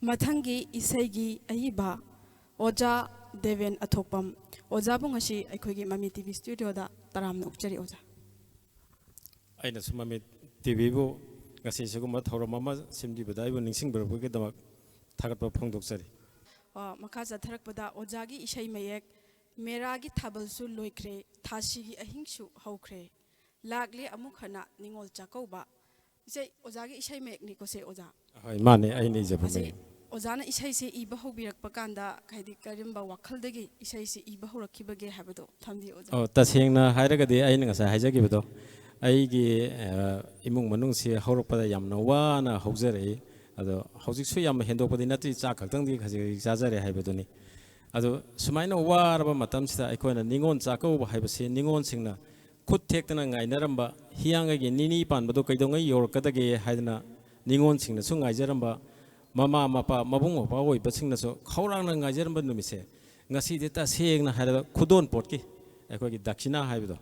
मथंगी इसेगी अहिबा ओजा देवेन अथोपम ओजा बुंगसी अखोगी mummy TV studio दा तरामना उपचरी ओजा अैना ममी टीवी बु ngasi siguma thauram ama simdibada ibu ningsingbarbugi damak thagatpa phongdokchari makha zatharakpada ojagi isai mayek meragi thabalsu loikre thasigi ahingsu haukhre lagle amukhana ningol chakauba isai ojagi isai mayek ni ko se oja hai mane aini jabame ojana isai se iba hobirakpa kanda kaidi karimba wakhaldagi isai se iba horakhibage habado thamdi oja tasengna hairagadi aina ngasa haijagibado ꯑꯩꯒꯤ ꯏꯃꯨꯡ ꯃꯅꯨꯡꯁꯤ ꯍꯧꯔꯛꯄꯗ ꯌꯥꯝꯅ ꯋꯥꯅ ꯍꯧꯖꯔꯛꯏ ꯑꯗꯣ ꯍꯧꯖꯤꯛꯁꯨ ꯌꯥꯝꯅ ꯍꯦꯟꯗꯣꯛꯄꯗꯤ ꯅꯠꯇꯦ ꯆꯥꯛ ꯈꯛꯇꯪꯗꯤ ꯈꯖꯤꯛ ꯈꯖꯤꯛ ꯆꯥꯖꯔꯦ ꯍꯥꯏꯕꯗꯨꯅꯤ ꯑꯗꯣ ꯁꯨꯃꯥꯏꯅ ꯋꯥꯔꯕ ꯃꯇꯝꯁꯤꯗ ꯑꯩꯈꯣꯏꯅ ꯅꯤꯉꯣꯜ ꯆꯥꯛꯀꯧꯕ ꯍꯥꯏꯕꯁꯤ ꯅꯤꯉꯣꯜꯁꯤꯡꯅ ꯈꯨꯠ ꯊꯦꯛꯇꯅ ꯉꯥꯏꯅꯔꯝꯕ ꯍꯤꯌꯥꯡꯒꯩꯒꯤ ꯅꯤꯅꯤ ꯄꯥꯟꯕꯗꯣ ꯀꯩꯗꯧꯉꯩ ꯌꯧꯔꯛꯀꯗꯒꯦ ꯍꯥꯏꯗꯅ ꯅꯤꯉꯣꯜꯁꯤꯡꯅꯁꯨ ꯉꯥꯏꯖꯔꯝꯕ ꯃꯃꯥ ꯃꯄꯥ ꯃꯕꯨꯡ ꯃꯧꯄ꯭ꯋꯥ ꯑꯣꯏꯕꯁꯤꯡꯅꯁꯨ ꯈꯧꯔꯥꯡꯅ ꯉꯥꯏꯖꯔꯝꯕ ꯅꯨꯃꯤꯠꯁꯦ ꯉꯁꯤꯗꯤ ꯇꯁꯦꯡꯅ ꯍꯥꯏꯔꯕ ꯈꯨꯗꯣꯟ ꯄꯣꯠꯀꯤ ꯑꯩꯈꯣꯏꯒꯤ ꯗꯛꯁꯤꯅꯥ ꯍꯥꯏꯕꯗꯣ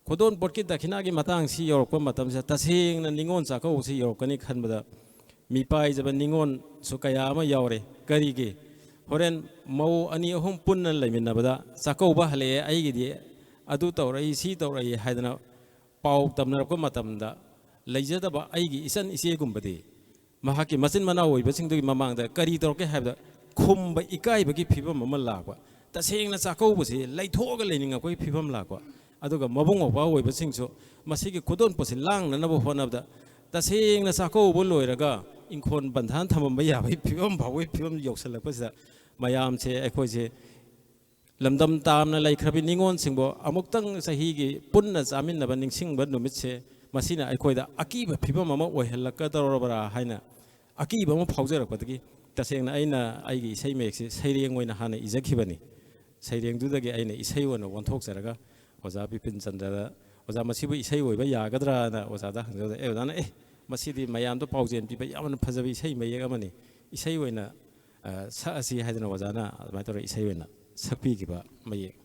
ꯈꯨꯗꯣꯟ ꯄꯣꯠꯀꯤ ꯗꯛꯈꯤꯅꯥꯒꯤ ꯃꯇꯥꯡꯁꯤ ꯌꯧꯔꯛꯄ ꯃꯇꯝꯁꯤꯗ ꯇꯁꯦꯡꯅ ꯅꯤꯉꯣꯜ ꯆꯥꯛꯀꯧꯕꯁꯤ ꯌꯧꯔꯛꯀꯅꯤ ꯈꯟꯕꯗ ꯃꯤꯄꯥꯏꯖꯕ ꯅꯤꯉꯣꯜꯁꯨ ꯀꯌꯥ ꯑꯃ ꯌꯥꯎꯔꯦ ꯀꯔꯤꯒꯤ ꯍꯣꯔꯦꯟ ꯃꯧ ꯑꯅꯤ ꯑꯍꯨꯝ ꯄꯨꯟꯅ ꯂꯩꯃꯤꯟꯅꯕꯗ ꯆꯥꯛꯀꯧꯕ ꯍꯜꯂꯛꯑꯦ ꯑꯩꯒꯤꯗꯤ ꯑꯗꯨ ꯇꯧꯔꯛꯏ ꯁꯤ ꯇꯧꯔꯛꯏ ꯍꯥꯏꯗꯅ ꯄꯥꯎ ꯇꯝꯅꯔꯛꯄ ꯃꯇꯝꯗ ꯂꯩꯖꯗꯕ ꯑꯩꯒꯤ ꯏꯆꯟ ꯏꯆꯦꯒꯨꯝꯕꯗꯤ ꯃꯍꯥꯛꯀꯤ ꯃꯆꯤꯟ ꯃꯅꯥꯎ ꯑꯣꯏꯕꯁꯤꯡꯗꯨꯒꯤ ꯃꯃꯥꯡꯗ ꯀꯔꯤ ꯇꯧꯔꯛꯀꯦ ꯍꯥꯏꯕꯗ ꯈꯨꯝꯕ ꯏꯀꯥꯏꯕꯒꯤ ꯐꯤꯕꯝ ꯑꯃ ꯂꯥꯛꯄ ꯇꯁꯦꯡꯅ ꯆꯥꯛꯀꯧꯕꯁꯤ ꯂꯩꯊꯣꯛꯑꯒ ꯂꯩꯅꯤꯡꯉꯛꯄꯒꯤ ꯐꯤꯕꯝ ꯂꯥꯛꯄ ꯑꯗꯨꯒ ꯃꯕꯨꯡ ꯃꯧꯄ꯭ꯋꯥ ꯑꯣꯏꯕꯁꯤꯡꯁꯨ ꯃꯁꯤꯒꯤ ꯈꯨꯗꯣꯟ ꯄꯣꯠꯁꯤ ꯂꯥꯡꯅꯅꯕ ꯍꯣꯠꯅꯕꯗ ꯇꯁꯦꯡꯅ ꯆꯥꯛꯀꯧꯕ ꯂꯣꯏꯔꯒ ꯏꯪꯈꯣꯜ ꯕꯟꯙꯥꯟ ꯊꯝꯃꯝꯕ ꯌꯥꯕꯒꯤ ꯐꯤꯕꯝ ꯐꯥꯎꯕꯒꯤ ꯐꯤꯕꯝ ꯌꯧꯁꯜꯂꯛꯄꯁꯤꯗ ꯃꯌꯥꯝꯁꯦ ꯑꯩꯈꯣꯏꯁꯦ ꯂꯝꯗꯝ ꯇꯥꯝꯅ ꯂꯩꯈ꯭ꯔꯕꯤ ꯅꯤꯉꯣꯜꯁꯤꯡꯕꯨ ꯑꯃꯨꯛꯇꯪ ꯆꯍꯤꯒꯤ ꯄꯨꯟꯅ ꯆꯥꯃꯤꯟꯅꯕ ꯅꯤꯡꯁꯤꯡꯕ ꯅꯨꯃꯤꯠꯁꯦ ꯃꯁꯤꯅ ꯑꯩꯈꯣꯏꯗ ꯑꯀꯤꯕ ꯐꯤꯕꯝ ꯑꯃ ꯑꯣꯏꯍꯜꯂꯛꯀꯗꯧꯔꯕ꯭ꯔꯥ ꯍꯥꯏꯅ ꯑꯀꯤꯕ ꯑꯃ ꯐꯥꯎꯖꯔꯛꯄꯗꯒꯤ ꯇꯁꯦꯡꯅ ꯑꯩꯅ ꯑꯩꯒꯤ ꯏꯁꯩ ꯃꯌꯦꯛꯁꯦ ꯁꯩꯔꯦꯡ ꯑꯣꯏꯅ ꯍꯥꯟꯅ ꯏꯖꯈꯤꯕꯅꯤ ꯁꯩꯔꯦꯡꯗꯨꯗꯒꯤ ꯑꯩꯅ ꯏꯁꯩ ꯑꯣꯏꯅ ꯑꯣꯟꯊꯣꯛꯆꯔꯒ ꯑꯣꯖꯥ ꯕꯤꯄꯤꯟ ꯆꯟꯗ꯭ꯔꯗ ꯑꯣꯖꯥ ꯃꯁꯤꯕꯨ ꯏꯁꯩ ꯑꯣꯏꯕ ꯌꯥꯒꯗ꯭ꯔꯥꯅ ꯑꯣꯖꯥꯗ ꯍꯪꯖꯕꯗ ꯑꯣꯖꯥꯅ ꯃꯁꯤꯗꯤ ꯃꯌꯥꯝꯗ ꯄꯥꯎꯖꯦꯜ ꯄꯤꯕ ꯌꯥꯝꯅ ꯐꯖꯕ ꯏꯁꯩ ꯃꯌꯦꯛ ꯑꯃꯅꯤ ꯏꯁꯩ ꯑꯣꯏꯅ ꯁꯛꯑꯁꯤ ꯍꯥꯏꯗꯅ ꯑꯣꯖꯥꯅ ꯑꯗꯨꯃꯥꯏꯅ ꯇꯧꯔꯒ ꯏꯁꯩ ꯑꯣꯏꯅ ꯁꯛꯄꯤꯈꯤꯕ ꯃꯌꯦꯛ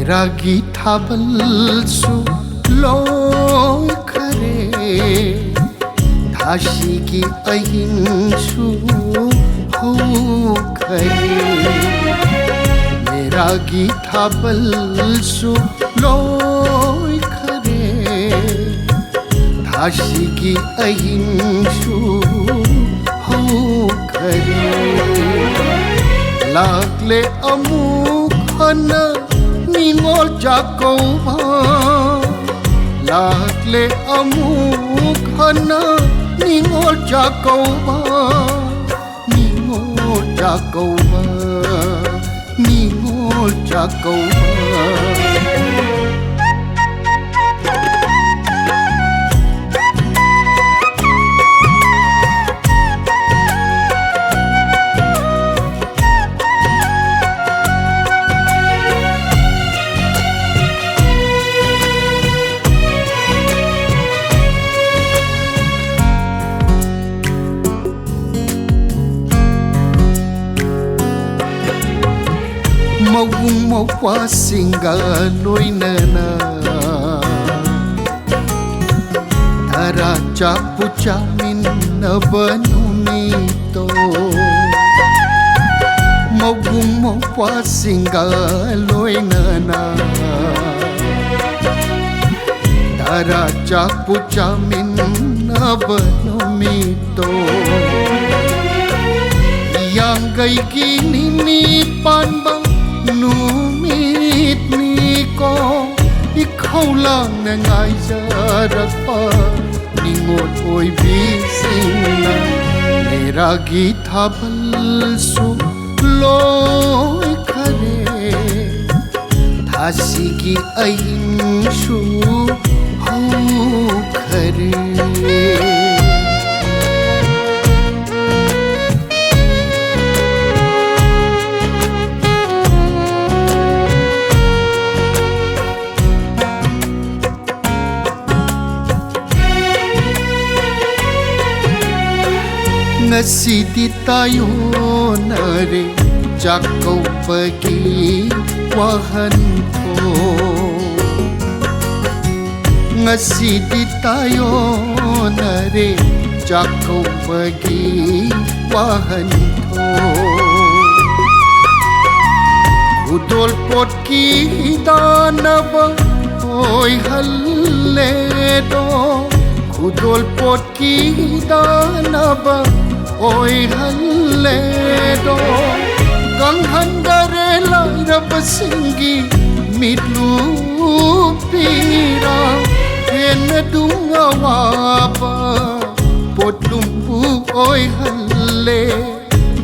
रागी थाबलसु लोखरे धाशी की अहिंसु होखरे मेरा गी थाबलसु लोखरे धाशी की अहिंसु होखरे लागले अमुखना निंगोल चाकौबा लागले अमुखना निंगोल चाकौबा निंगोल चाकौबा निंगोल चाकौबा mawung mawpa singa loinana tara chapu chamin nabanumito mawung mawpa singa loinana tara chapu chamin nabanumito yang gai kini ni panbang numit niko ikaw lang na ngay jaragpa ningot oy bising na meragi thabalsu loy kare thasigi ahinshu ho kare ngasi tayonare chakaupagi wahanto ngasi tayonare chakaupagi wahanto Udol pot ki danaba oi halle do Udol pot ki danaba oi halle do Ganghandare lairab singi mitlu pira hen dunga wapa potumbu oi halle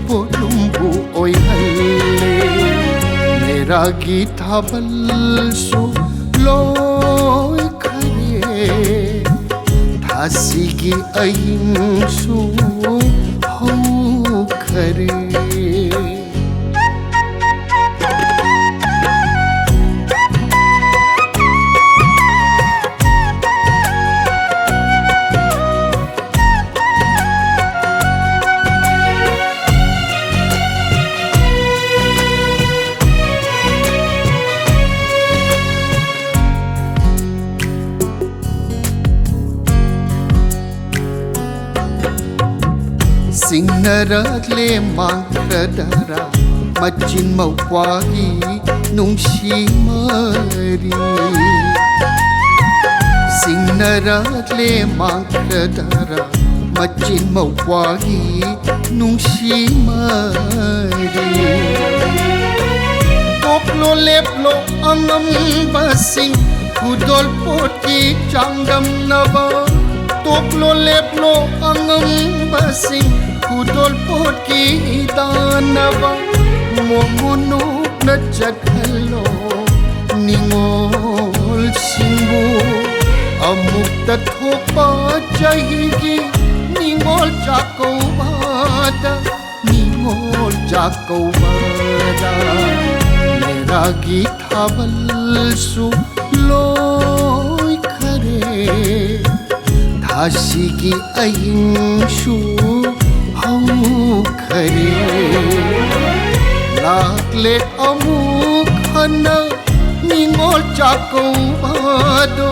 potumbu oi halle मेरा गीत बलसो लोय खरे धासी की अहिंसु हो खरे Singnaragle mangkradara macin mawagi nungsi mari Singnaragle mangkradara macin mawagi nungsi mari Toplo leplo angam basing Kudol poti changdam naba Toplo leplo angam basing Kudol pot ki danava Momonok na jaghalo Ningol singbo Amuk tathopa jahigi Ningol chakaw bada Ningol chakaw bada Mera geet balsu loy khare Dhaasi ki ahinshu खरे लागले अमुक हना निंगोल चाको बादो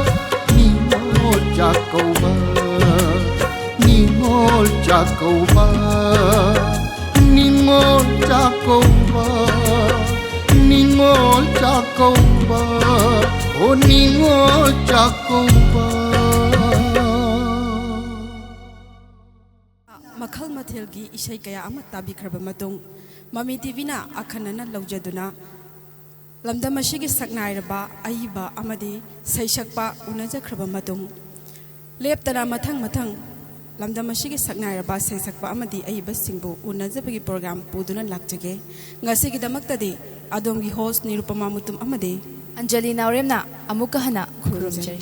निंगोल चाको बा निंगोल चाको बा निंगोल चाको बा निंगोल चाको बा ओ निंगोल चाको बा मखल मथेलगी इशै कया अमा ताबिख्रब मतुंग ममी टीवीना अखनना लौजदुना लमदम असिगी सकनाइरबा अइबा अमदि सैसकपा उनजख्रब मतुंग लेप्तना मथंग मथंग लमदम असिगी सकनाइरबा सैसकपा अमदि अइबा सिंबु उनजबगी प्रोग्राम पुदुना लाक्जगे ngasiगी दमक्तदि अदोमगी होस्ट निरुपमा मुतुम अमदि अंजलि नावरेमना अमुक हना खुरुमजै